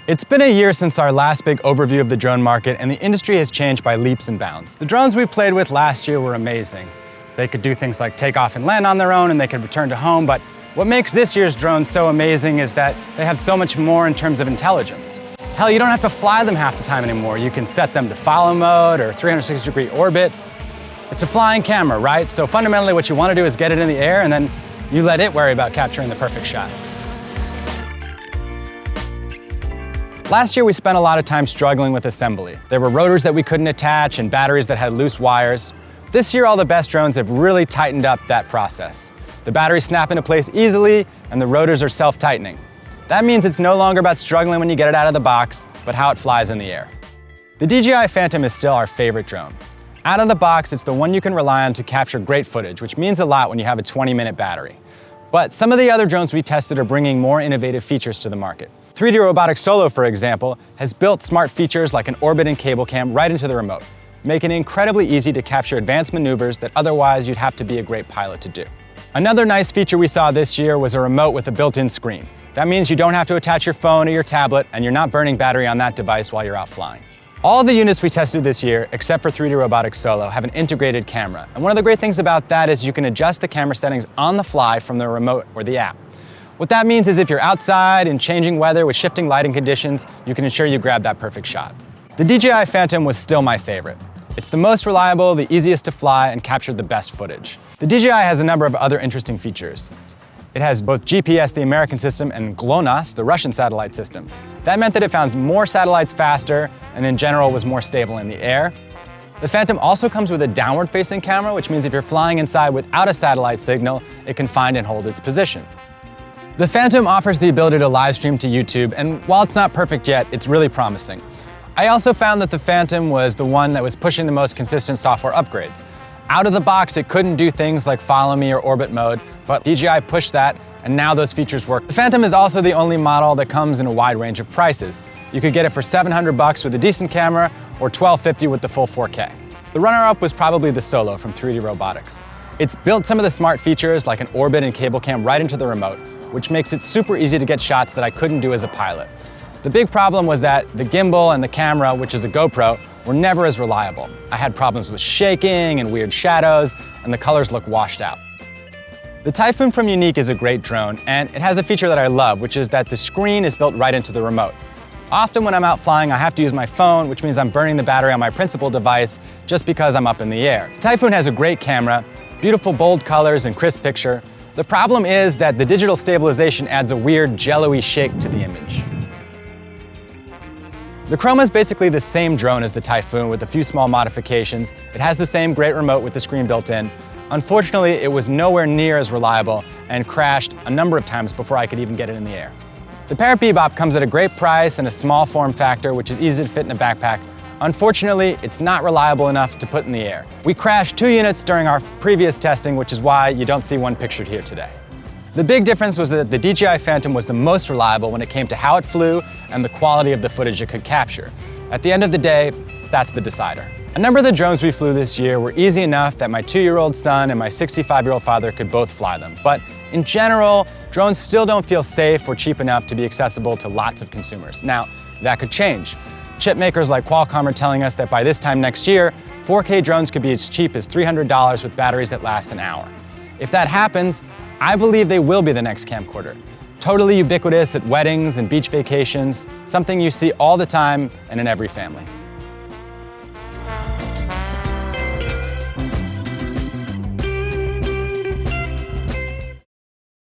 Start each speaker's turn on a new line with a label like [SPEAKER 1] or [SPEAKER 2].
[SPEAKER 1] It's been a year since our last big overview of the drone market, and the industry has changed by leaps and bounds. The drones we played with last year were amazing. They could do things like take off and land on their own, and they could return to home, but what makes this year's drones so amazing is that they have so much more in terms of intelligence. Hell, you don't have to fly them half the time anymore. You can set them to follow mode or 360-degree orbit. It's a flying camera, right? So fundamentally what you want to do is get it in the air, and then you let it worry about capturing the perfect shot. Last year we spent a lot of time struggling with assembly. There were rotors that we couldn't attach and batteries that had loose wires. This year all the best drones have really tightened up that process. The batteries snap into place easily and the rotors are self-tightening. That means it's no longer about struggling when you get it out of the box, but how it flies in the air. The DJI Phantom is still our favorite drone. Out of the box, it's the one you can rely on to capture great footage, which means a lot when you have a 20-minute battery. But some of the other drones we tested are bringing more innovative features to the market. 3D Robotics Solo, for example, has built smart features like an orbit and cable cam right into the remote, making it incredibly easy to capture advanced maneuvers that otherwise you'd have to be a great pilot to do. Another nice feature we saw this year was a remote with a built-in screen. That means you don't have to attach your phone or your tablet, and you're not burning battery on that device while you're out flying. All the units we tested this year, except for 3D Robotics Solo, have an integrated camera. And one of the great things about that is you can adjust the camera settings on the fly from the remote or the app. What that means is if you're outside in changing weather with shifting lighting conditions, you can ensure you grab that perfect shot. The DJI Phantom was still my favorite. It's the most reliable, the easiest to fly, and captured the best footage. The DJI has a number of other interesting features. It has both GPS, the American system, and GLONASS, the Russian satellite system. That meant that it found more satellites faster, and in general was more stable in the air. The Phantom also comes with a downward-facing camera, which means if you're flying inside without a satellite signal, it can find and hold its position. The Phantom offers the ability to live stream to YouTube, and while it's not perfect yet, it's really promising. I also found that the Phantom was the one that was pushing the most consistent software upgrades. Out of the box, it couldn't do things like follow me or orbit mode, but DJI pushed that, and now those features work. The Phantom is also the only model that comes in a wide range of prices. You could get it for $700 with a decent camera, or $1,250 with the full 4K. The runner-up was probably the Solo from 3D Robotics. It's built some of the smart features like an orbit and cable cam right into the remote, which makes it super easy to get shots that I couldn't do as a pilot. The big problem was that the gimbal and the camera, which is a GoPro, were never as reliable. I had problems with shaking and weird shadows, and the colors look washed out. The Typhoon from Yuneec is a great drone, and it has a feature that I love, which is that the screen is built right into the remote. Often when I'm out flying, I have to use my phone, which means I'm burning the battery on my principal device just because I'm up in the air. Typhoon has a great camera, beautiful bold colors and crisp picture. The problem is that the digital stabilization adds a weird jello-y shake to the image. The Chroma is basically the same drone as the Typhoon with a few small modifications. It has the same great remote with the screen built in. Unfortunately, it was nowhere near as reliable and crashed a number of times before I could even get it in the air. The Parrot Bebop comes at a great price and a small form factor, which is easy to fit in a backpack. Unfortunately, it's not reliable enough to put in the air. We crashed 2 units during our previous testing, which is why you don't see one pictured here today. The big difference was that the DJI Phantom was the most reliable when it came to how it flew and the quality of the footage it could capture. At the end of the day, that's the decider. A number of the drones we flew this year were easy enough that my 2-year-old son and my 65-year-old father could both fly them. But in general, drones still don't feel safe or cheap enough to be accessible to lots of consumers. Now, that could change. Chip makers like Qualcomm are telling us that by this time next year, 4K drones could be as cheap as $300 with batteries that last an hour. If that happens, I believe they will be the next camcorder. Totally ubiquitous at weddings and beach vacations, something you see all the time and in every family.